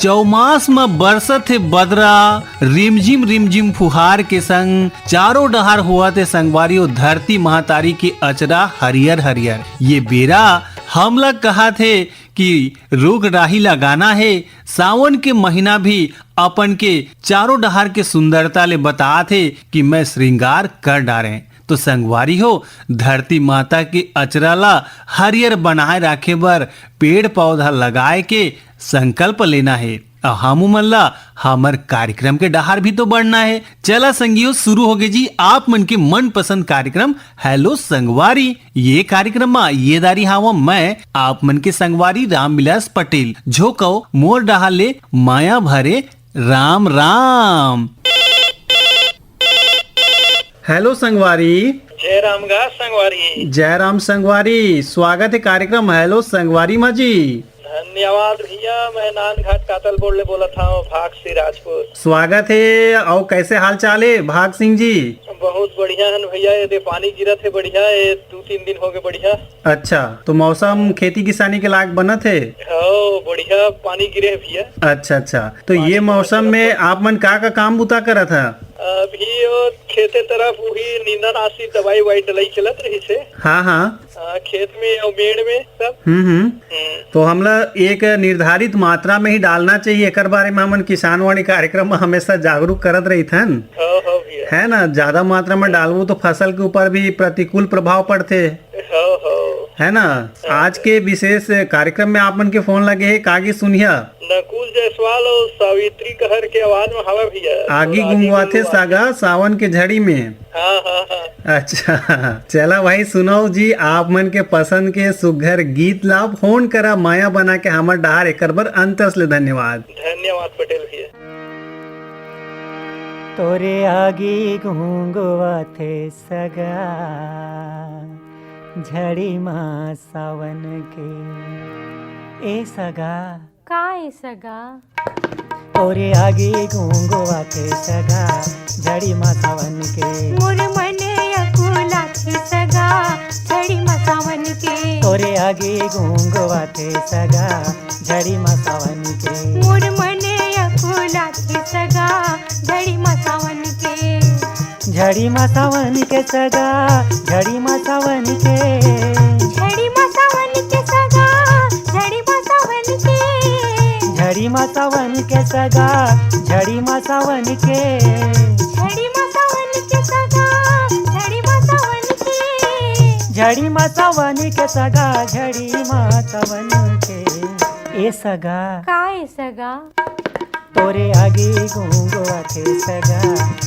चौमास में बरसत है बदरा, रिमझिम रिमझिम फुहार के संग चारों डहार हुआ थे संगवारियों धरती महातारी की अचरा हरियर हरियर। ये बेरा हमला कहा थे कि रुख राही लगाना है, सावन के महीना भी अपन के चारों डहार के सुंदरता ले बता थे कि मैं श्रृंगार कर डारे। तो संगवारी हो धरती माता की अचराला हरियर बनाए रखे बर पेड़ पौधा लगाए के संकल्प लेना है। हमू मन ला हमर कार्यक्रम के डहार भी तो बढ़ना है। चला संगियो शुरू हो गए जी आप मन के मन पसंद कार्यक्रम हेलो संगवारी। ये कार्यक्रम में ये दारी हावा मैं आप मन के संगवारी रामविलास पटेल झोको मोर डहार ले माया भरे राम राम। हेलो संगवारी। जय राम गा संगवारी। जय राम संगवारी, स्वागत है कार्यक्रम हेलो संगवारी माँ जी। धन्यवाद भैया, मैं नानघाट कातल बोल ले बोला था भाग सिंह राजपूत। स्वागत है। और कैसे हाल चाल है भाग सिंह जी? बहुत बढ़िया है भैया, ये पानी गिरत है बढ़िया, ये 2-3 दिन हो गए बढ़िया। अच्छा, तो मौसम खेती किसानी के लायक बना थे? हाँ बढ़िया पानी गिरे है भैया। अच्छा अच्छा, तो ये मौसम में आप मन का काम बुता करा था? अभी वो खेते तरफ वही नींदानाशी दवाई वाई डलाई चलत रही से। हाँ हाँ, खेत में और मेड़ में सब। तो हमला एक निर्धारित मात्रा में ही डालना चाहिए। एक बारे में हमन किसान वाणी कार्यक्रम में हमेशा जागरूक करत रही थन, है ना। ज्यादा मात्रा में डालबो तो फसल के ऊपर भी प्रतिकूल प्रभाव पड़ते, है ना। आज के विशेष कार्यक्रम में आप मन के फोन लगे है कागी सुनिया। नकुल जायसवाल और सावित्री कहर के आवाज में हवा भैया। आगे गुंगवाथे सागा सावन के झड़ी में। हाँ हाँ हाँ। अच्छा चला भाई सुनाओ जी आप मन के पसंद के सुघर गीत ला फोन करा माया बना के हमर डहार एक बार अंतस ले धन्यवाद। धन्यवाद पटेल भैया। तोरे आगे घूंगवा थे सगा झड़ी माँ सावन के ए सगा का ए सगा। तोरे आगे घूंगवा थे सगा झड़ी माँ सावन के मोर मने अकुला थे सगा झड़ी माँ सावन के। तोरे आगे घूंगवा थे सगा झड़ी माँ सावन के मोर मने अकुला थे सगा झड़ी माँ सावन के। झड़ी माँ सावन के सगा झड़ी माँ सावन के झड़ी माँ सावन के सगा झड़ी माँ सावन के। झड़ी माँ सावन के सगा झड़ी माँ सावन के झड़ी माँ सावन के सगा झड़ी माँ सावन के। झड़ी माँ सावन के सगा झड़ी माँ सावन के ए सगा का ए सगा। तोरे आगे घूंगवा थे सगा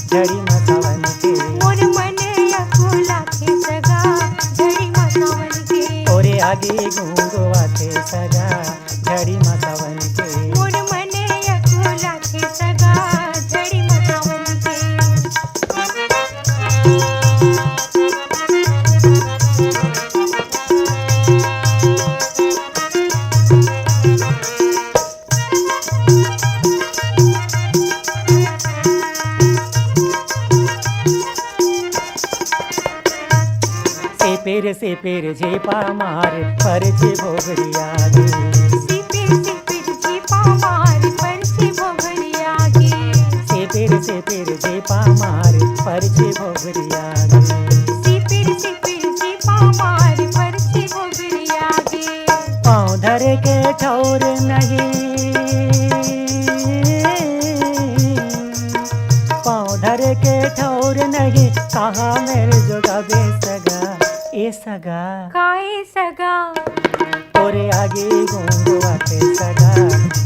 झड़ी माँ सावन के मोर मने अकुला थे सगा झड़ी माँ सावन के। तोरे आगे घूंगवा थे सगा झड़ी माँ सावन के मोर मने अकुला थे सगा झड़ी माँ सावन के। से पेर झेपा मार पर जे भोगरिया गे सिपिर झेपा मार पर से भोगरिया गे। से पेर झेपा मार पर जे भोगरिया गे सिपिर झेपा मार पर से भोगरिया गे। पाँव धरे के ठौर नहीं पाँव धरे के ठौर नहीं कहाँ मेरे जोगा बेसगा ए सगा का ए सगा। तोरे आगे घूंगवा थे सगा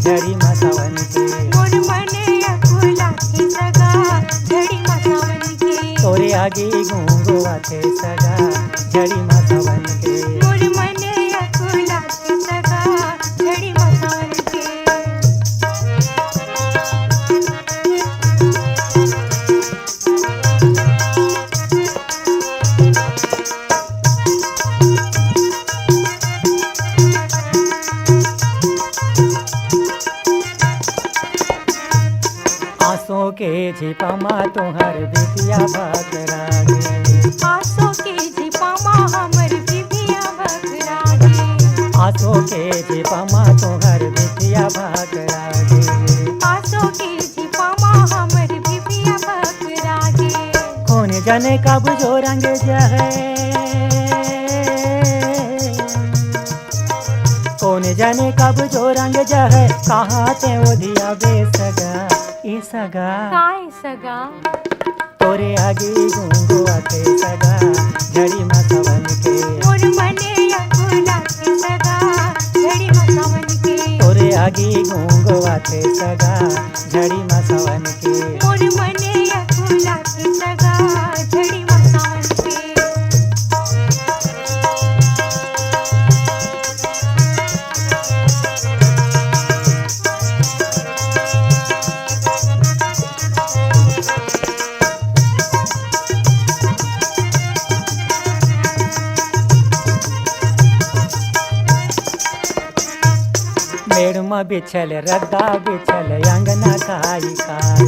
झड़ी माँ सावन के मोर मने अकुला थे सगा झड़ी माँ सावन के। तोरे आगे घूंगवा थे सगा झड़ी माँ सावन के मोर मने अकुला थे सगा झड़ी माँ सावन के। आंसू के झिपा माँ तोहर बिटिया बकरा गे आसो के झिपा माँ हमर बिबिया बकरा गे। आसो के जीपमा तोहर बिटिया भगरागे आसो के जीपमा हमर बिटिया भगरागे कौन जाने कब जो रंग जहे कौन जाने कब जो रंग जहे कहाँ ते ओधिया बेसगा ए सगा काय सगा तोरे आगे घूंगुआ के सगा झड़ी मसवन के मोर मने अकुला के सगा झड़ी मसवन के तोरे आगे घूंगुआ के सगा झड़ी मसवन के मोर मने अकुला के सगा झड़ी मसवन के मेड़मा बिछल रद्दा बिछल अंगना काई काई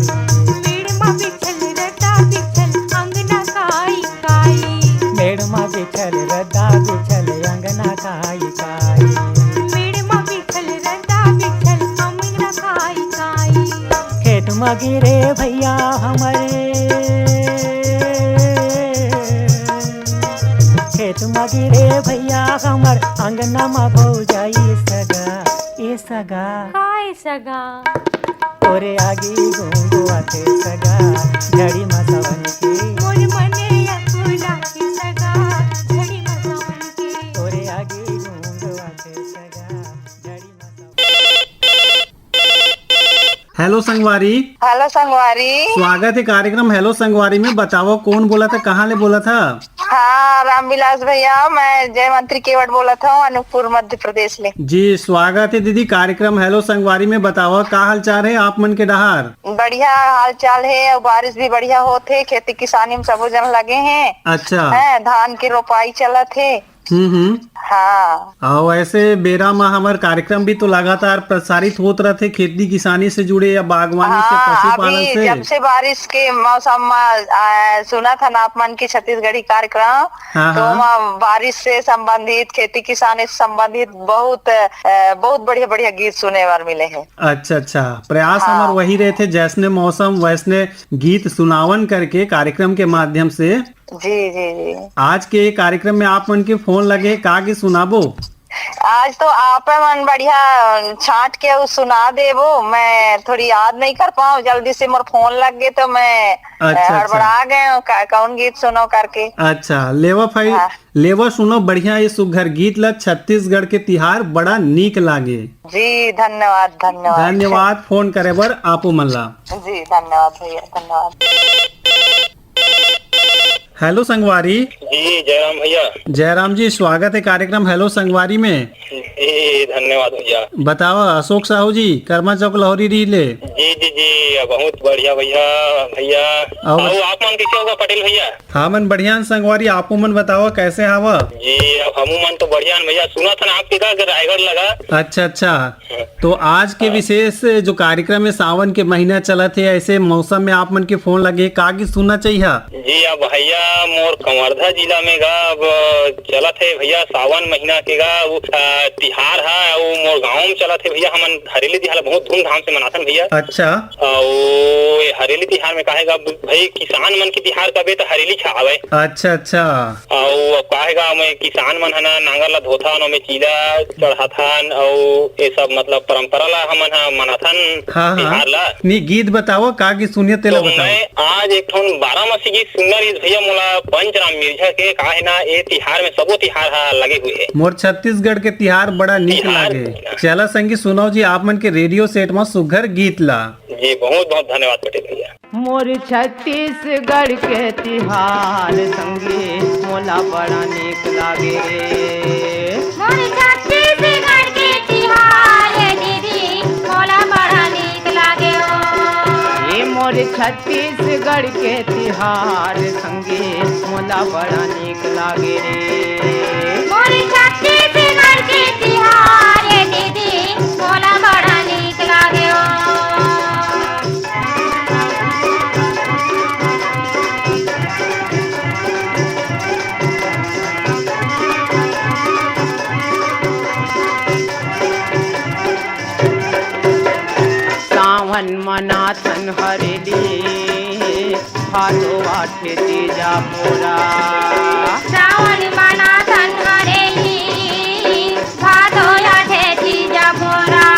मेड़मा बिछल रद्दा बिछल अंगना काई काई मेड़मा बिछल रद्दा बिछल अंगना काई काई मेड़मा बिछल रद्दा बिछल अंगना काई काई खेत में गिरे भैया हमारे खेत में गिरे भैया हमर अंगना में भौजाई सगा ए सगा काय सगा तोरे आगे घूंगुआ के सगा झड़ी मसवन के मोर मने अकुला के सगा झड़ी मसवन के तोरे आगे घूंगुआ के सगा झड़ी मसवन हेलो संगवारी, हेलो संगवारी। स्वागत है कार्यक्रम हेलो संगवारी में। बताओ कौन बोला था, कहाँ ले बोला था? हाँ, रामविलास भैया, मैं जय मंत्री केवट बोला था, अनूपपुर मध्य प्रदेश ले। जी स्वागत है दीदी कार्यक्रम हेलो संगवारी में। बताओ का हाल चाल है आप मन के डहार? बढ़िया हाल चाल है और बारिश भी बढ़िया होते, खेती किसानी में सबो जन लगे हैं। अच्छा है, धान की रोपाई चलत है। हाँ, और ऐसे बेरा में हमारे कार्यक्रम भी तो लगातार प्रसारित होते रहते, खेती किसानी से जुड़े या बागवानी से, हाँ, पशुपालन अभी से। जब से बारिश के मौसम में सुना था ना आप मन की छत्तीसगढ़ी कार्यक्रम, हाँ, तो वहाँ बारिश से संबंधित, खेती किसानी से संबंधित बहुत बहुत बढ़िया बढ़िया गीत सुने बार मिले हैं। अच्छा अच्छा, प्रयास हमारे वही रहे थे, जैसने मौसम वैसने गीत सुनावन करके कार्यक्रम के माध्यम से। जी जी जी। आज के कार्यक्रम में आप मन के फोन लगे का के सुनाबो? आज तो आप मन बढ़िया छांट के उस सुना देबो, मैं थोड़ी याद नहीं कर पाऊँ, जल्दी से मोर फोन लग गए तो मैं हड़बड़ा गए कौन गीत सुनो करके। अच्छा, लेवा भाई, हाँ। लेवा सुनो बढ़िया ये सुघर गीत ला, छत्तीसगढ़ के तिहार बड़ा नीक लागे। जी धन्यवाद धन्यवाद धन्यवाद फोन करे बर आपो मन ला। जी धन्यवाद भैया, धन्यवाद। हेलो संगवारी। जी जयराम भैया। जयराम जी, स्वागत है कार्यक्रम हेलो संगवारी में। जी धन्यवाद भैया। बताओ अशोक साहू जी, कर्मा चौक लाहौरी रीले। जी जी जी, बहुत बढ़िया भैया। भैया और आप मन कैसे होगा पटेल भैया? हाँ मन बढ़िया संगवारी, आपो मन बताओ कैसे हवा? जी हमू मन तो बढ़िया भैया। सुना था ना आपके का रायगढ़ लगा। अच्छा अच्छा, तो आज के विशेष जो कार्यक्रम है, सावन के महीना चला थे, ऐसे मौसम में आप मन के फोन लगे का की सुनना चाहिए? जी अब भैया मोर कवर्धा जिला में गा अब चला थे भैया, सावन महीना के गा तिहार है, वो मोर गाँव में चला थे भैया। हम हरेली तिहार बहुत धूमधाम से मनाथन भैया। अच्छा, हरेली तिहार में कहेगा भाई किसान मन की तिहार कबे तो हरेली छावे। अच्छा अच्छा, और कहेगा मैं किसान मन है ना नांगर ला धोथन और में चीला चढ़ाथन और ये सब मतलब परंपरा ला हमन मनाथन हाँ तिहार ला। नी गीत बताओ का की सुनिए तेला तो बताओ। मैं आज एक ठन 12 मासी गीत सुंदर भैया मोला पंचराम मिर्झा के काहे ना ये तिहार में सबो तिहार लगे हुए है। मोर छत्तीसगढ़ के तिहार बड़ा नीक तिहार लागे। चला संगी सुनाओ जी आप मन के रेडियो सेट में सुघर गीत ला। जी बहुत बहुत धन्यवाद पटेल भैया। मोर छत्तीसगढ़ के तिहार संगे मोला बड़ा नीक लागे रे। मोर छत्तीसगढ़ के तिहार है दीदी, मोला बड़ा नीक लागे हो। ये मोर छत्तीसगढ़ के तिहार संगे मोला बड़ा नीक लागे रे। मोर छत्तीसगढ़ के तिहार है दीदी, मोला बड़ा नीक लागे हो। मनाथन हरेली भादो आठे तीजा पोरा श्रावण मनाथन हरेली भादो आठे तीजा पोरा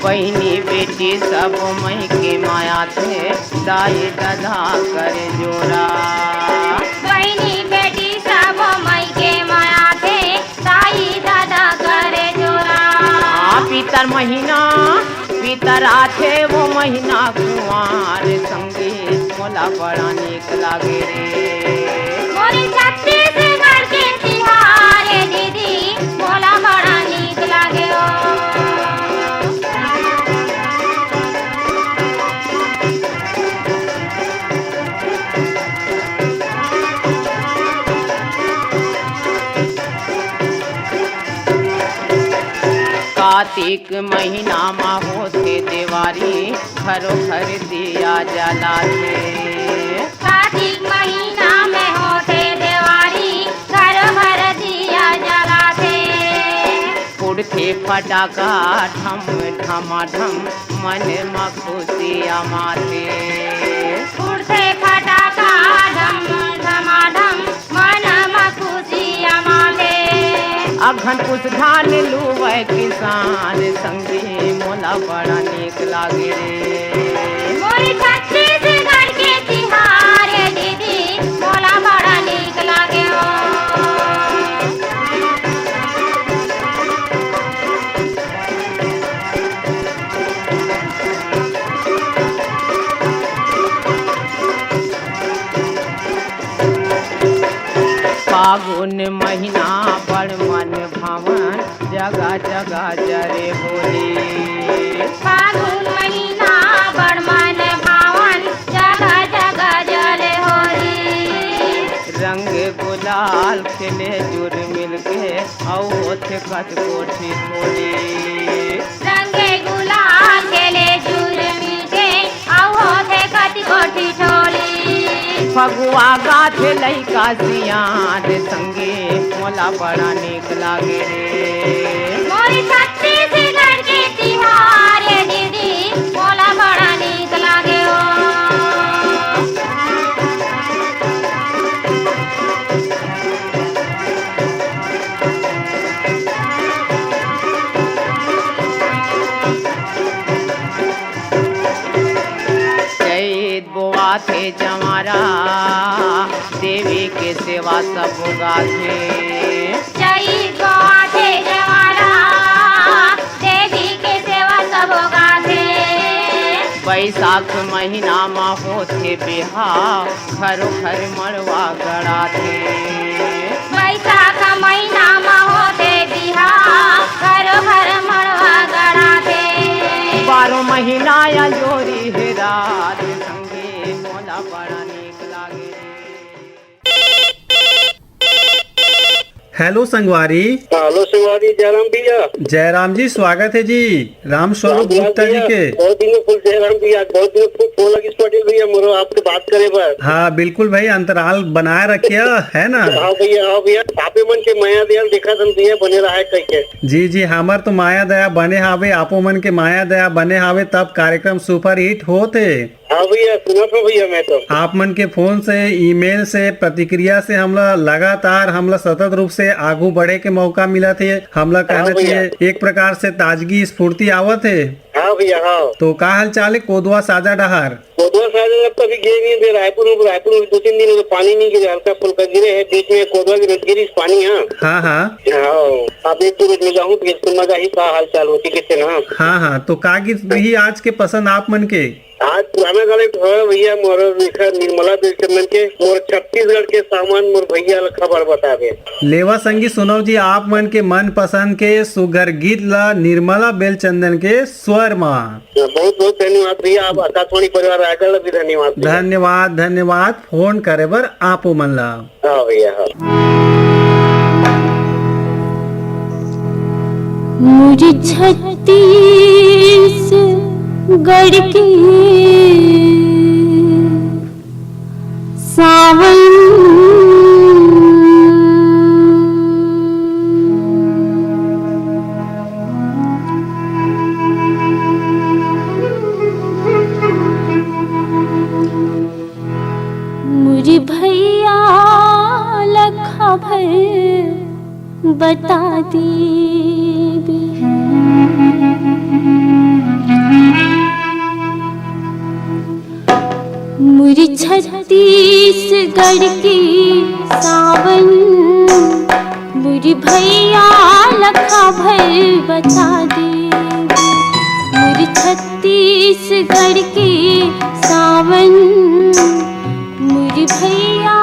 बहनी बेटी सब मई के माया थे दाई दधा कर जोरा बहनी बेटी सब मई के माया थे दाई दादा करे जोरा पीतर महीना पीतर आथे वो महीना कुंवार संगी मोला बड़ा नीक लागे रे मोरे छत्तीसगढ़ के तिहार दीदी मोला बड़ा नीक लागे ओ कार्तिक महीना मा होते देवारी घरो घर दिया जलाते कार्तिक महीना में होते देवारी घर घर दिया जलाते उड़ते फटाका ठम ठमाठम मन में खुशियाँ माते उड़ते फटाका ढम ढमाढम मन में खुशियाँ माते अघन कुछ धान लुवै किसान संगी मोला बड़ा नीक लागे रे मोरे छत्तीसगढ़ के तिहार दीदी मोला बड़ा नीक लागे ओ फागुन महीना बड़ मन भावन जगह जगह जरे होली फागुन महीना बड़ मन भावन जगह जगह जले होली रंग गुलाल खेले जुर मिल के औ होथे कच कोठी थोड़ी रंगे गुलाल खेले जुर मिलके औ होथे कति कोठी ठोली फगुआ गाथे लइका सियान संगे मोला बड़ा नीक लागे रे मोरे छत्तीसगढ़ के तिहार दीदी मोला बड़ा नीक लागे ओ चैत बोआ थे जमारा देवी के सेवा सब गाथे जय गोआथे जवारा देवी के सेवा सब गाथे बैसाख महीना में होथे बिहाव घरो घर मड़वा गड़ाथे बैसाख महीना में होते बिहार घरो घर मड़वा गड़ाथे बारो महीना या जोरी है रात संगे मोला बड़ा नीक लागे हेलो संगवारी। हेलो संगवारी जयराम भैया। जयराम जी स्वागत है जी राम स्वरूप गुप्ता जी के। बहुत दिन फुल जयराम भैया, बहुत दिन फुल फोन लगी पटेल भैया मोरो आपसे बात करे पर। हाँ बिल्कुल भाई, अंतराल बनाए रखिए है ना। हाँ भैया, हाँ भैया, आपे मन के माया दया देखा तुम भैया बने रहा है कह। जी जी, हमार तो माया दया बने हावे, आपो मन के माया दया बने हावे, तब कार्यक्रम सुपर हिट होते। हाँ भैया, सुना था भैया मैं तो। आप मन के फोन से, ईमेल से, प्रतिक्रिया से हमला लगातार हमला सतत रूप से आगू बढ़े के मौका मिला थे। हमला कहना चाहिए एक प्रकार से ताजगी स्फूर्ति आवत है। हाँ भैया, हाँ। तो का हाल चाल है कोदवा साजा डहार? कोदवा साजा अब तभी गिरे नहीं दे, रायपुर में 2-3 दिन पानी नहीं गिरे, हल्का फुल्का गिरे है बीच में कोदवा की गिरी पानी। हाँ हाँ आप एक तो में जाऊँ तो मजा ही का हाल चाल होती किससे ना। हाँ तो का गीत भी आज के पसंद आप मन के? आज पुराना गाले भैया मोर निर्मला चंदन के मोर छत्तीसगढ़ के सामान मोर भैया खबर बता दे। लेवा संगी सुनो जी, आप मन के मन पसंद के सुगर गीत ला निर्मला बेलचंदन के स्वर माँ। बहुत बहुत धन्यवाद भैया, आप आकाशवाणी परिवार आकर भी धन्यवाद। धन्यवाद धन्यवाद फोन करे बर आपो मन ला। हाँ भैया, हाँ। मुझे छत्तीस गढ़ के सावन मुझे भैया लखा भर बता देबे। मुझे छत्तीसगढ़ की सावन मुझे भैया लखा भर बता देबे। मुझे छत्तीसगढ़ की सावन मुझे भैया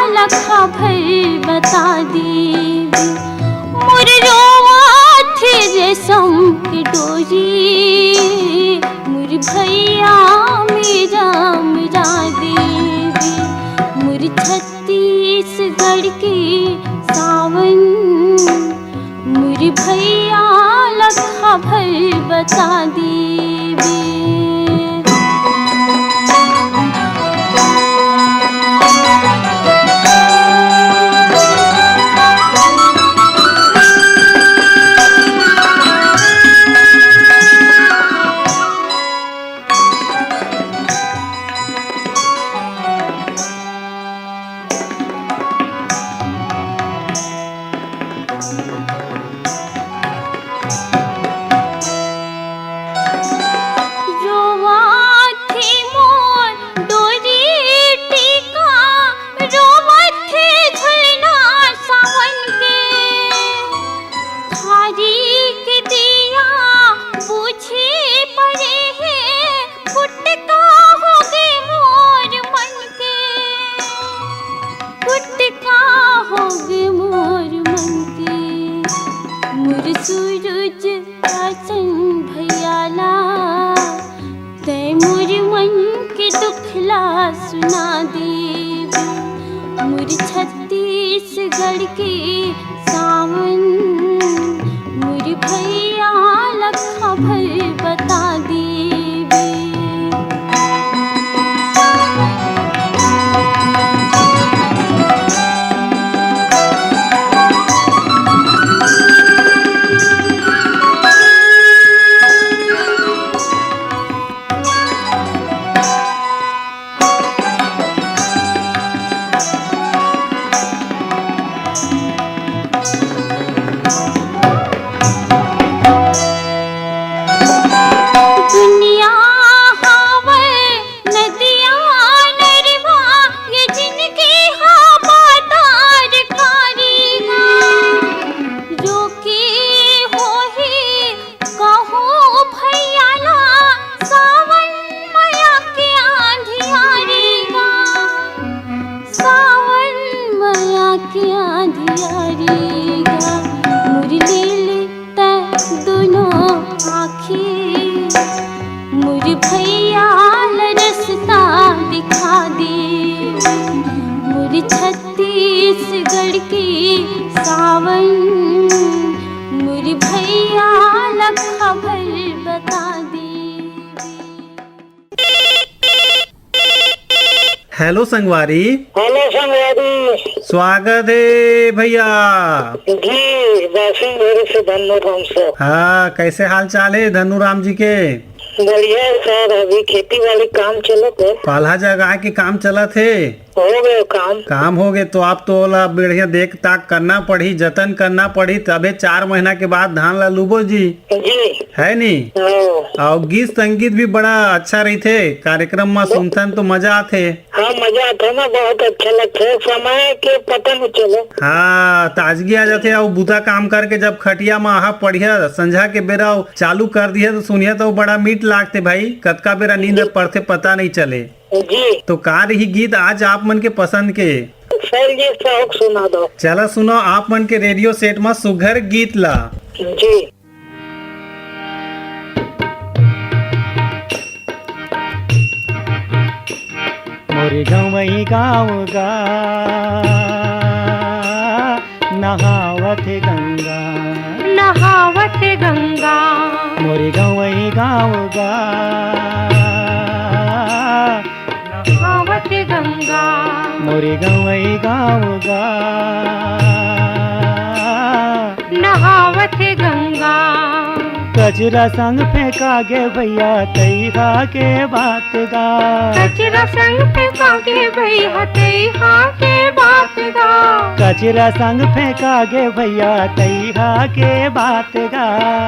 लखा भर बता देबे। मुझे रोवा थे रेशम की डोरी मुझे भैया मेरा मेरा देबे। मुझे छत्तीसगढ़ की सावन मुझे भैया लखा भर बता देबे। सूरज आसन भैयाला तय मोर मन के दुखला सुना देबे। मोर छत्तीसगढ़ के सावन मोर भैया लखा भर बता देबे। छत्तीसगढ़ की सावन मुझे भैया लखा भर बता देबे। हेलो संगवारी। हेलो संगवारी। स्वागत है भैया जी। बासी मेरे से धनुराम से। हाँ, कैसे हाल चाल है धनुराम जी के? बढ़िया सर। अभी खेती वाली काम चलत है। पाला जगह के काम चलत है। हो गए काम हो गए तो आप तो ला बढ़िया देख ताक करना पड़ी, जतन करना पड़ी, तबे 4 महीना के बाद धान ला लूबो जी है नी। और गीत संगीत भी बड़ा अच्छा रही थे, कार्यक्रम में सुनथन तो मजा आते। हाँ मजा आते ना, बहुत अच्छा लगता है, समय के पता नहीं चले। हाँ ताजगी आ जाते। और बुता काम करके जब खटिया में आहा पढ़िया संझा के बेरा चालू कर दिया तो सुनिया तो बड़ा मीठ लागते भाई। कतका बेरा नींद पड़ते पता नहीं चले जी। तो का रही गीत आज आप मन के पसंद के? सर ये शौक सुना दो। चला सुनो आप मन के रेडियो सेट में सुघर गीत ला जी। मोरे गवई गाँव गा नहावत गंगा नहावत गंगा मोरे गवई गाँव गा नहावत गंगा मोरे गवई गाँव गा नहावत गंगा कचरा संग फेंका गे भैया तैहा के बात गा। कचरा संग फेंका गे भैया तैहा के बात गा। कचरा संग फेंका गे भैया तैहा के बात गा।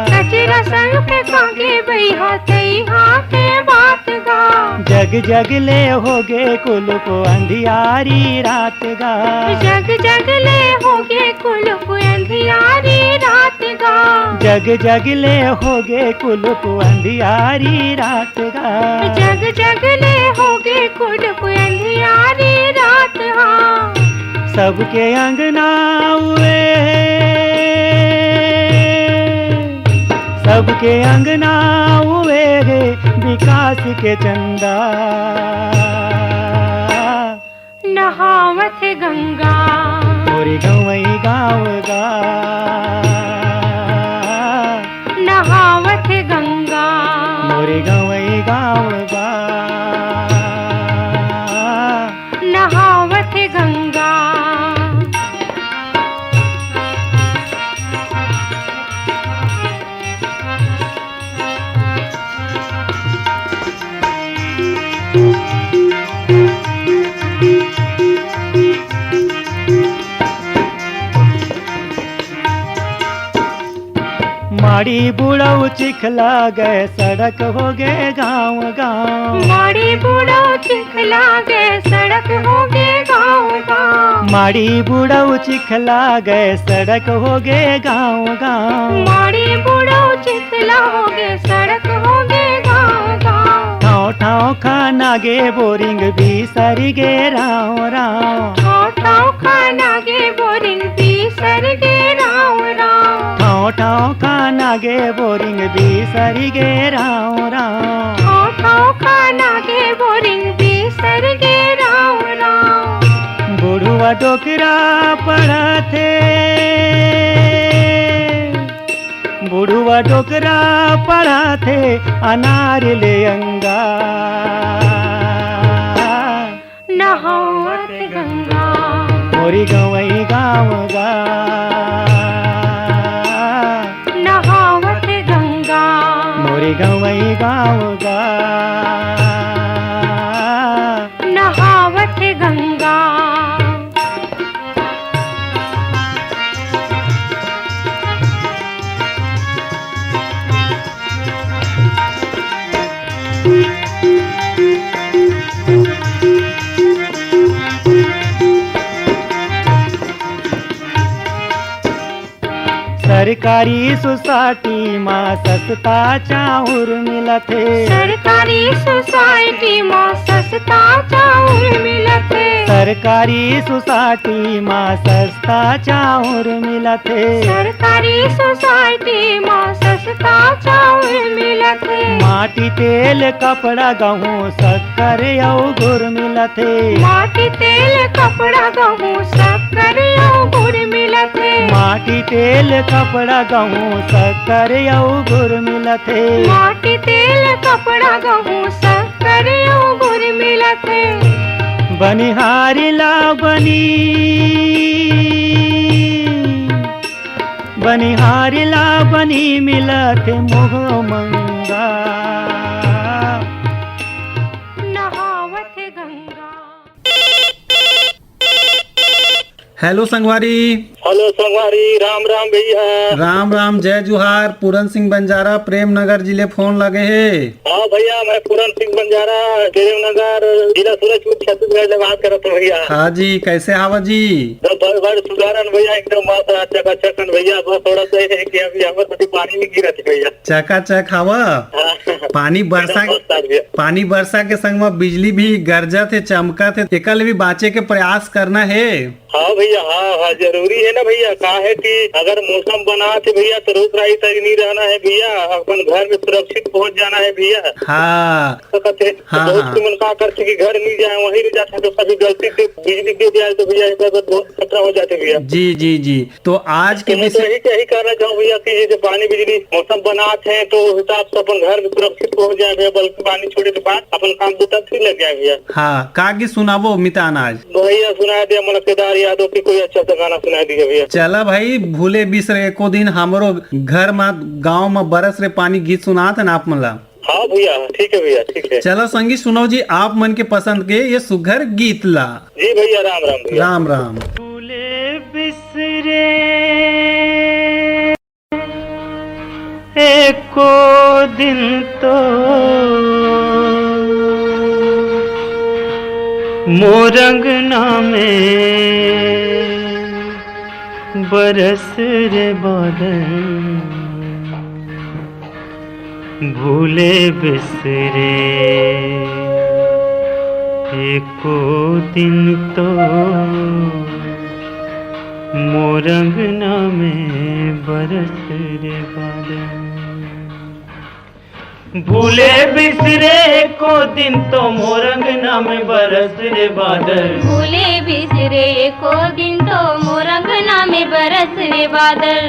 कचरा संग फेंका गे भैया तैहा के बात गा। जग जग ले होगे कुलुप अंधियारी रात गा। जग जग ले होगे कुलुप अंधियारी रात गा। जग जग ले होगे कुलुप अंधियारी रात गा। जग जग ले होगे कुलुप अंधियारी रात हाँ। सबके अंगना हुए सबके अंगना हुए विकास के चंदा। नहावत गंगा मोरी गवई गाँव गा। नहावत गंगा मोरी गवई गाँव गा। नहावत गंगा। माड़ी बुढ़ऊ चिखला गए सड़क हो गए गाँव गाँव। माड़ी बूढ़ो चिखला गए सड़क हो गए गाँव गाँव। माड़ी बुढ़ऊ चिखला गए सड़क हो गए गाँव गाँव। माड़ी बूढ़ो चिखला हो गए सड़क हो गए गाँव गाँव। ठाव ठाव खाना गे बोरिंग भी सरी गे राव राव। ठाव ठाव खाना गे बोरिंग भी सर गे राव राव। ठाव ठाव खाना गे बोरिंग भी सरी गे राव राव। ठाव ठाव खाना गे बोरिंग भी सर गे राव राव। बुढ़वा डोकरा पढ़ते बुढ़वा डोकरा पढ़ाते अनार ले अंगा। नहावत गंगा मोरी गवई गाँव गा। नहावत गंगा मोरी गवई गाँव गा। नहावत गंगा। सरकारी सोसाइटी माँ सस्ता चाउर मिलत है। सरकारी सोसाइटी में सस्ता चाउर मिलत है। सरकारी सोसाइटी माँ सस्ता चाउर मिलत है। सरकारी सोसाइटी में सस्ता चाउर मिलत है। माटी तेल कपड़ा गहूँ शक्कर और गुड़ मिलत है। माटी तेल कपड़ा गहूँ शक्कर और गुड़ मिलत है। माटी तेल कपड़ा गहूँ शक्कर और गुड़ मिलत है। माटी तेल कपड़ा गहूँ शक्कर और गुड़ मिलत है। बनिहारी ला बनिहारी ला बनी मिलत मुँह मंगा। नहावत गंगा। हेलो संगवारी। हेलो संगवारी, राम राम भैया। राम राम, जय जुहार। पूरन सिंह बंजारा प्रेम नगर जिले फोन लगे है। हाँ भैया, मैं पूरन सिंह बंजारा प्रेम नगर जिला सूरजपुर छत्तीसगढ़ से बात करत हूँ भैया। हाँ जी, कैसे हावा जी? बड़ सुधारन भैया, एकदम बात चकाचक भैया। बस थोड़ा सा है कि अभी हमारे प्रति पानी नहीं गिरत भैया। चकाचक हवा। पानी बरसा के संग में बिजली भी गरजत है, चमकत है। एकल भी बाँचे के प्रयास करना है। हाँ भैया, हाँ जरूरी है ना भैया। कहा है कि अगर मौसम बना थे भैया तो रोज राही तक नहीं रहना है भैया। अपन घर में सुरक्षित पहुंच जाना है भैया। हाँ तो कहते बहुत मन का करते कि घर नहीं जाए, वहीं रह जाते, तो कभी गलती से बिजली गिर जाए तो भैया बहुत खतरा हो जाते भैया। जी जी जी। तो आज के यही कहना चाहूँ भैया कि जैसे पानी बिजली मौसम बनाते हैं तो हिसाब से अपन घर में सुरक्षित पहुंच जाए भैया। बल्कि पानी छोड़े के बाद अपन काम तो तब लग जाए भैया। हाँ, का सुनावो मितान आज भैया सुना दिया मन केदार यादव की कोई अच्छा सा गाना सुना दिया। है भैया। चला भाई, भूले बिसरे एको दिन हमरो घर में गांव में बरस रे पानी गीत सुनात है ना आप मन ला। हाँ भैया, ठीक है भैया, ठीक है। चलो संगी सुनो जी आप मन के पसंद के ये सुघर गीत ला। जी भैया, राम राम भैया। राम राम। भूले बिसरे एको दिन तो मोरंगना में बरस रे बादल, भूले बिसरे एको दिन तो मोरंगना में बरस रे बादल, भूले बिसरे को दिन तो मोरंगना में बरस रे बादल, भूले बिसरे को दिन तो मोरंगना में बरस रे बादल,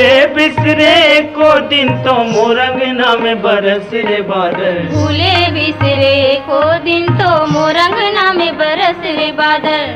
भूले बिसरे को दिन तो मोरंगना में बरस रे बादल, भूले बिसरे को दिन तो मोरंगना में बरस रे बादल।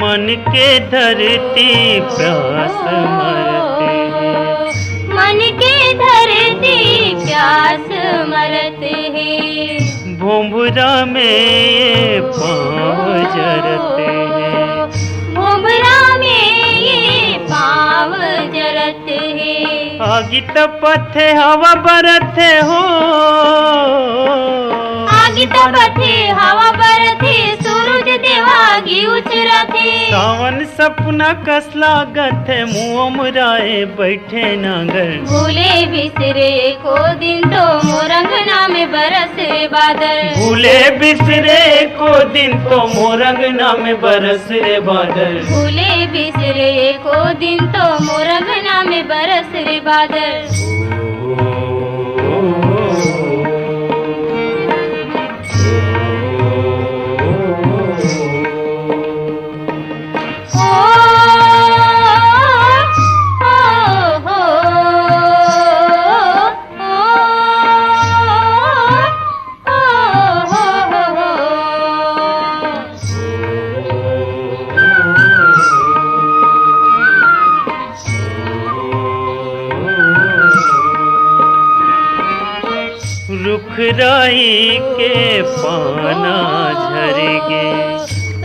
मन के धरती प्यास मरते हैं, मन के धरती प्यास मरते हैं, भोंभरा में ये पाँव जरते हैं, भोंभरा में ये पाँव जरते हैं, आगी तपथे हवा बरथे हो, आगी तपथे हवा बरथे, सूरज देवा गी उचरथे, सावन सपना कस लागत है, मुँह मुराए बैठे नांगर, भूले बिसरे को दिन तो मोरंगना में बरस रे बादल, भूले बिसरे को दिन तो मोरंगना में बरस रे बादल, भूले बिसरे को दिन तो मोरंगना में बरस रे बादल। रुखराई के पाना झरगे,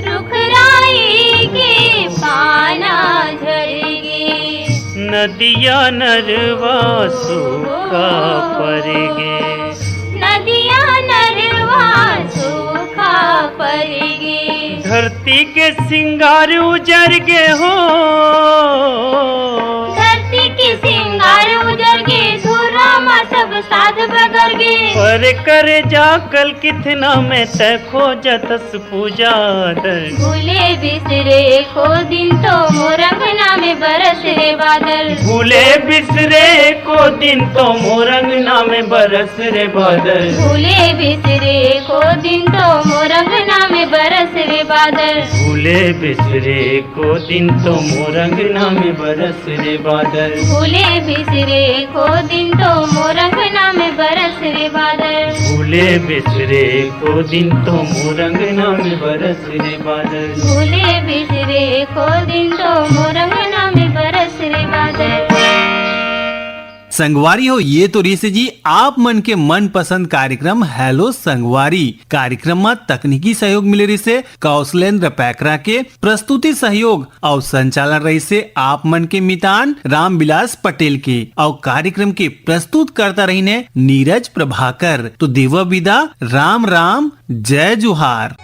रुखराई के पाना झरगे, नदिया नरवा सूखा पड़गे, नदिया नरवा सूखा पड़गे, धरती के सिंगार उजर गे हो, धरती के सिंगार उजर गे, धुर्रा सब साध बगर गे, पर करे जा कल कितना में तय खोजतस पूजा दर, भूले बिसरे को दिन तो मोरंगना में बरस रे बादल, भूले बिसरे को दिन तो मोरंगना में बरस रे बादल, भूले बिसरे को दिन तो मोरंगना में बरस रे बादल, भूले बिसरे को दिन तो मोरंगना में बरस रे बादल, भूले बिसरे को दिन तो मोरंगना में बरस रे बादल, भूले बिसरे को दिन तो मोरंगना में बरस रे बादल, भूले बिसरे को दिन तो मोरंगना में बरस रे बादल। संगवारी हो, ये तो ऋषि जी आप मन के मन पसंद कार्यक्रम हेलो संगवारी कार्यक्रम में तकनीकी सहयोग मिले रही से कौशलेंद्र पैकरा के, प्रस्तुति सहयोग और संचालन रही से आप मन के मितान रामविलास पटेल के, और कार्यक्रम के प्रस्तुत करता रही ने नीरज प्रभाकर। तो देव विदा, राम राम, जय जोहार।